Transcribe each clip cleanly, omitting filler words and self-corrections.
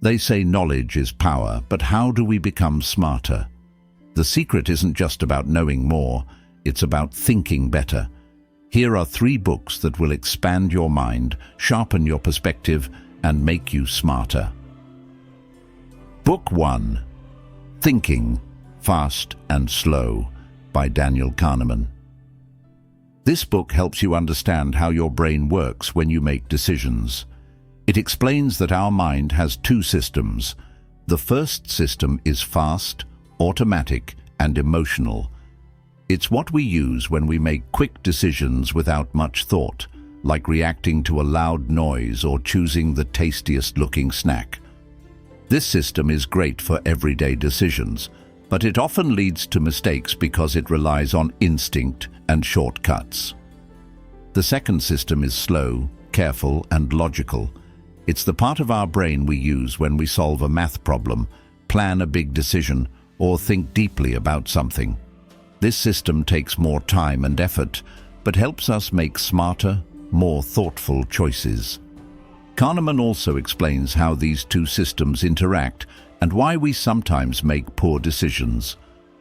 They say knowledge is power, but how do we become smarter? The secret isn't just about knowing more, it's about thinking better. Here are 3 books that will expand your mind, sharpen your perspective, and make you smarter. Book 1. Thinking, Fast and Slow by Daniel Kahneman. This book helps you understand how your brain works when you make decisions. It explains that our mind has 2 systems. The first system is fast, automatic, and emotional. It's what we use when we make quick decisions without much thought, like reacting to a loud noise or choosing the tastiest-looking snack. This system is great for everyday decisions, but it often leads to mistakes because it relies on instinct and shortcuts. The second system is slow, careful, and logical. It's the part of our brain we use when we solve a math problem, plan a big decision, or think deeply about something. This system takes more time and effort, but helps us make smarter, more thoughtful choices. Kahneman also explains how these 2 systems interact and why we sometimes make poor decisions.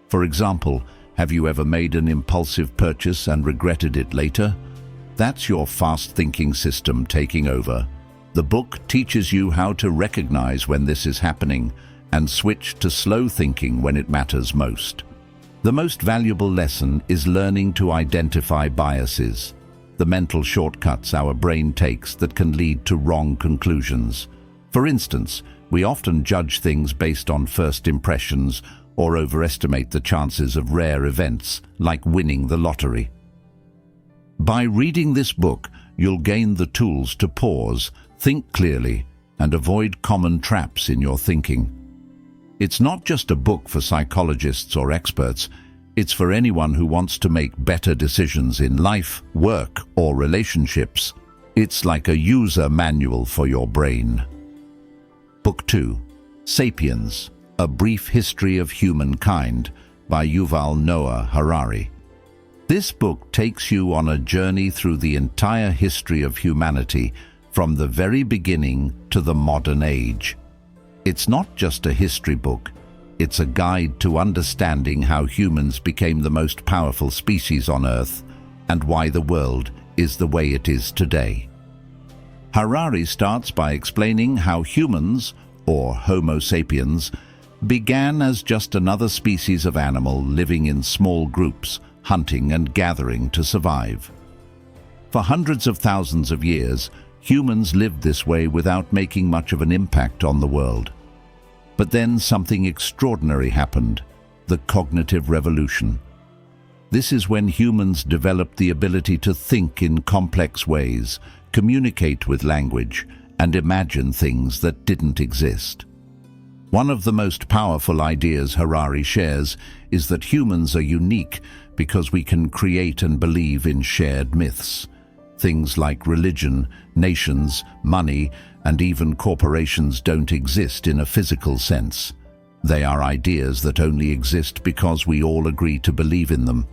For example, have you ever made an impulsive purchase and regretted it later? That's your fast-thinking system taking over. The book teaches you how to recognize when this is happening and switch to slow thinking when it matters most. The most valuable lesson is learning to identify biases, the mental shortcuts our brain takes that can lead to wrong conclusions. For instance, we often judge things based on first impressions or overestimate the chances of rare events, like winning the lottery. By reading this book, you'll gain the tools to pause, think clearly, and avoid common traps in your thinking. It's not just a book for psychologists or experts, it's for anyone who wants to make better decisions in life, work, or relationships. It's like a user manual for your brain. Book 2. Sapiens, A Brief History of Humankind by Yuval Noah Harari. This book takes you on a journey through the entire history of humanity, from the very beginning to the modern age. It's not just a history book, it's a guide to understanding how humans became the most powerful species on Earth and why the world is the way it is today. Harari starts by explaining how humans, or Homo sapiens, began as just another species of animal living in small groups, hunting and gathering to survive. For hundreds of thousands of years, humans lived this way without making much of an impact on the world. But then something extraordinary happened, the cognitive revolution. This is when humans developed the ability to think in complex ways, communicate with language, and imagine things that didn't exist. One of the most powerful ideas Harari shares is that humans are unique because we can create and believe in shared myths. Things like religion, nations, money, and even corporations don't exist in a physical sense. They are ideas that only exist because we all agree to believe in them.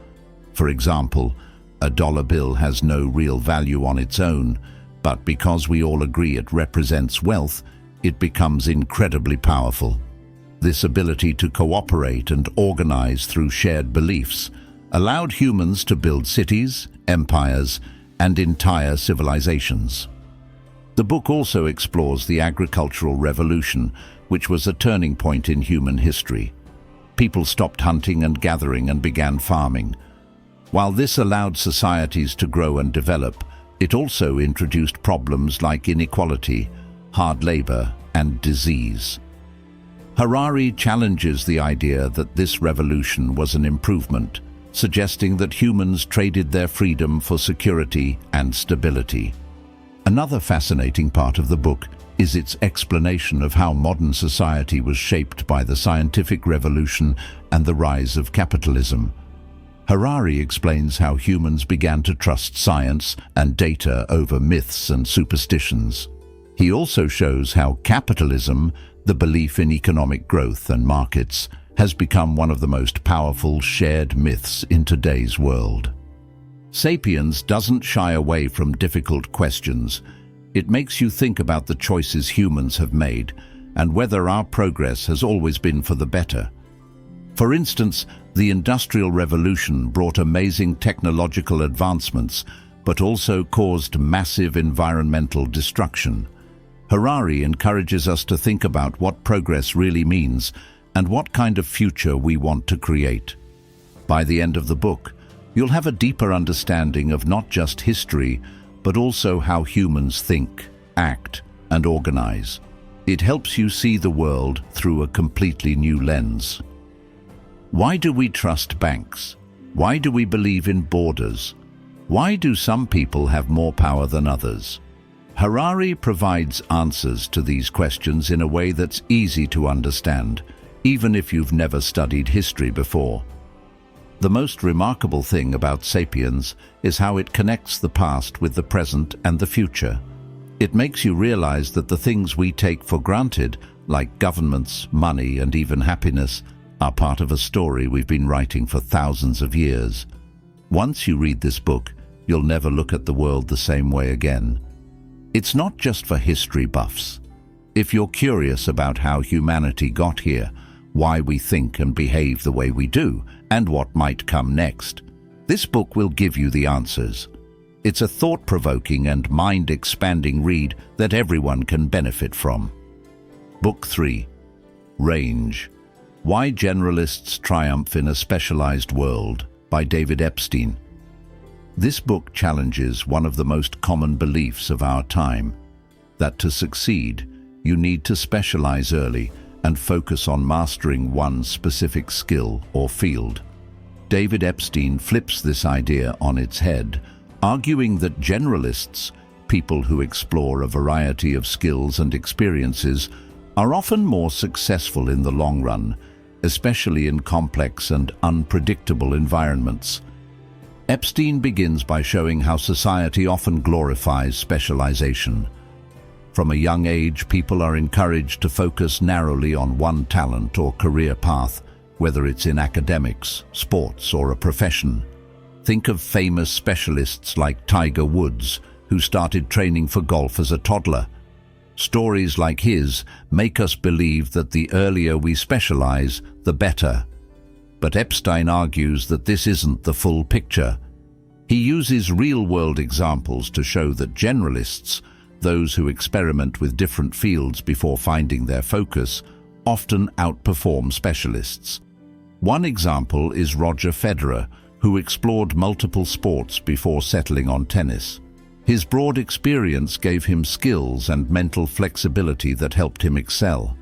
For example, a dollar bill has no real value on its own, but because we all agree it represents wealth, it becomes incredibly powerful. This ability to cooperate and organize through shared beliefs allowed humans to build cities, empires, and entire civilizations. The book also explores the agricultural revolution, which was a turning point in human history. People stopped hunting and gathering and began farming. While this allowed societies to grow and develop, it also introduced problems like inequality, hard labor, and disease. Harari challenges the idea that this revolution was an improvement, suggesting that humans traded their freedom for security and stability. Another fascinating part of the book is its explanation of how modern society was shaped by the scientific revolution and the rise of capitalism. Harari explains how humans began to trust science and data over myths and superstitions. He also shows how capitalism, the belief in economic growth and markets, has become one of the most powerful shared myths in today's world. Sapiens doesn't shy away from difficult questions. It makes you think about the choices humans have made and whether our progress has always been for the better. For instance, the Industrial Revolution brought amazing technological advancements, but also caused massive environmental destruction. Harari encourages us to think about what progress really means and what kind of future we want to create. By the end of the book, you'll have a deeper understanding of not just history, but also how humans think, act, and organize. It helps you see the world through a completely new lens. Why do we trust banks? Why do we believe in borders? Why do some people have more power than others? Harari provides answers to these questions in a way that's easy to understand, even if you've never studied history before. The most remarkable thing about Sapiens is how it connects the past with the present and the future. It makes you realize that the things we take for granted, like governments, money, and even happiness, are part of a story we've been writing for thousands of years. Once you read this book, you'll never look at the world the same way again. It's not just for history buffs. If you're curious about how humanity got here, why we think and behave the way we do, and what might come next, this book will give you the answers. It's a thought-provoking and mind-expanding read that everyone can benefit from. Book 3. Range. Why Generalists Triumph in a Specialized World, by David Epstein. This book challenges one of the most common beliefs of our time, that to succeed, you need to specialize early and focus on mastering one specific skill or field. David Epstein flips this idea on its head, arguing that generalists, people who explore a variety of skills and experiences, are often more successful in the long run, especially in complex and unpredictable environments. Epstein begins by showing how society often glorifies specialization. From a young age, people are encouraged to focus narrowly on one talent or career path, whether it's in academics, sports, or a profession. Think of famous specialists like Tiger Woods, who started training for golf as a toddler. Stories like his make us believe that the earlier we specialize, the better. But Epstein argues that this isn't the full picture. He uses real-world examples to show that generalists, those who experiment with different fields before finding their focus, often outperform specialists. One example is Roger Federer, who explored multiple sports before settling on tennis. His broad experience gave him skills and mental flexibility that helped him excel.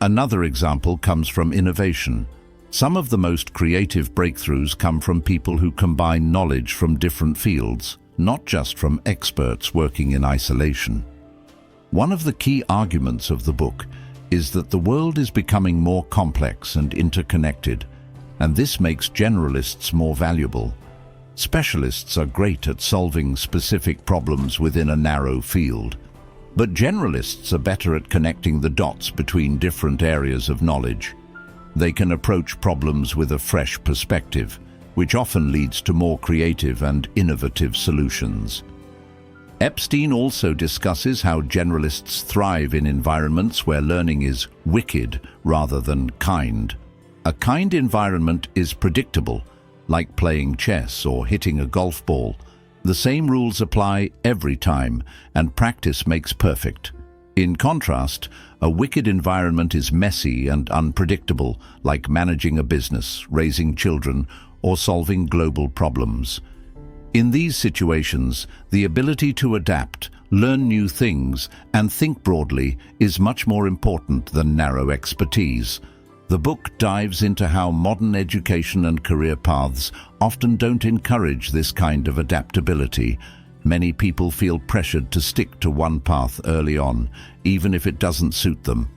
Another example comes from innovation. Some of the most creative breakthroughs come from people who combine knowledge from different fields, not just from experts working in isolation. One of the key arguments of the book is that the world is becoming more complex and interconnected, and this makes generalists more valuable. Specialists are great at solving specific problems within a narrow field, but generalists are better at connecting the dots between different areas of knowledge. They can approach problems with a fresh perspective, which often leads to more creative and innovative solutions. Epstein also discusses how generalists thrive in environments where learning is wicked rather than kind. A kind environment is predictable, like playing chess or hitting a golf ball. The same rules apply every time, and practice makes perfect. In contrast, a wicked environment is messy and unpredictable, like managing a business, raising children, or solving global problems. In these situations, the ability to adapt, learn new things, and think broadly is much more important than narrow expertise. The book dives into how modern education and career paths often don't encourage this kind of adaptability. Many people feel pressured to stick to one path early on, even if it doesn't suit them.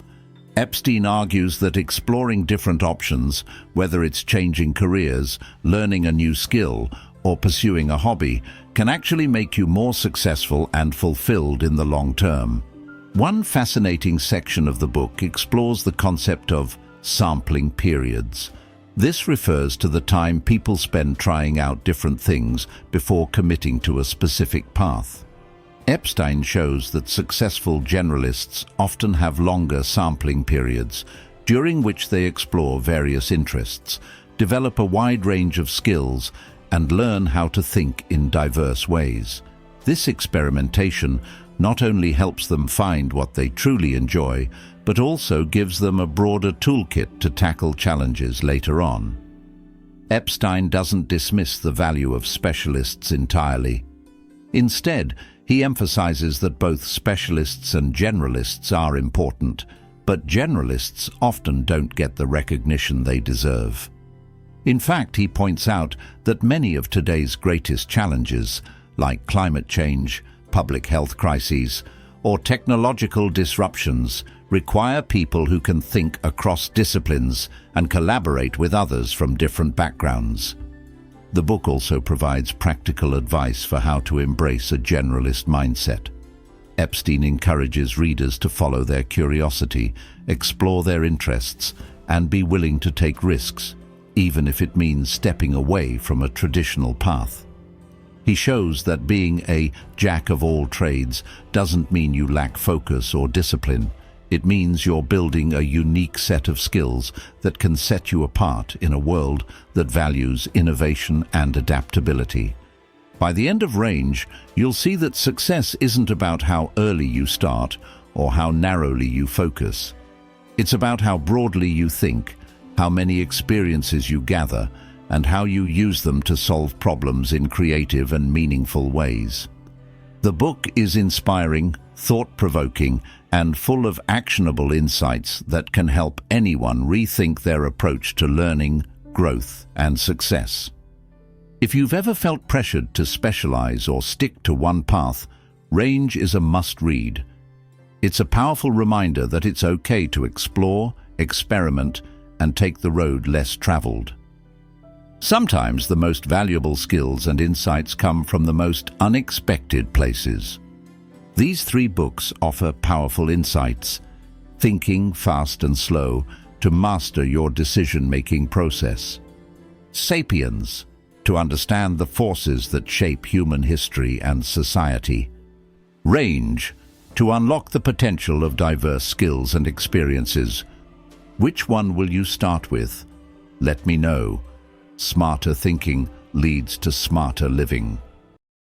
Epstein argues that exploring different options, whether it's changing careers, learning a new skill, or pursuing a hobby, can actually make you more successful and fulfilled in the long term. One fascinating section of the book explores the concept of sampling periods. This refers to the time people spend trying out different things before committing to a specific path. Epstein shows that successful generalists often have longer sampling periods, during which they explore various interests, develop a wide range of skills, and learn how to think in diverse ways. This experimentation not only helps them find what they truly enjoy, but also gives them a broader toolkit to tackle challenges later on. Epstein doesn't dismiss the value of specialists entirely. Instead, he emphasizes that both specialists and generalists are important, but generalists often don't get the recognition they deserve. In fact, he points out that many of today's greatest challenges, like climate change, public health crises, or technological disruptions, require people who can think across disciplines and collaborate with others from different backgrounds. The book also provides practical advice for how to embrace a generalist mindset. Epstein encourages readers to follow their curiosity, explore their interests, and be willing to take risks, even if it means stepping away from a traditional path. He shows that being a jack of all trades doesn't mean you lack focus or discipline. It means you're building a unique set of skills that can set you apart in a world that values innovation and adaptability. By the end of Range, you'll see that success isn't about how early you start or how narrowly you focus. It's about how broadly you think, how many experiences you gather, and how you use them to solve problems in creative and meaningful ways. The book is inspiring, thought-provoking, and full of actionable insights that can help anyone rethink their approach to learning, growth, and success. If you've ever felt pressured to specialize or stick to one path, Range is a must-read. It's a powerful reminder that it's okay to explore, experiment, and take the road less traveled. Sometimes the most valuable skills and insights come from the most unexpected places. These 3 books offer powerful insights, thinking fast and slow to master your decision-making process. Sapiens, to understand the forces that shape human history and society. Range, to unlock the potential of diverse skills and experiences. Which one will you start with? Let me know. Smarter thinking leads to smarter living.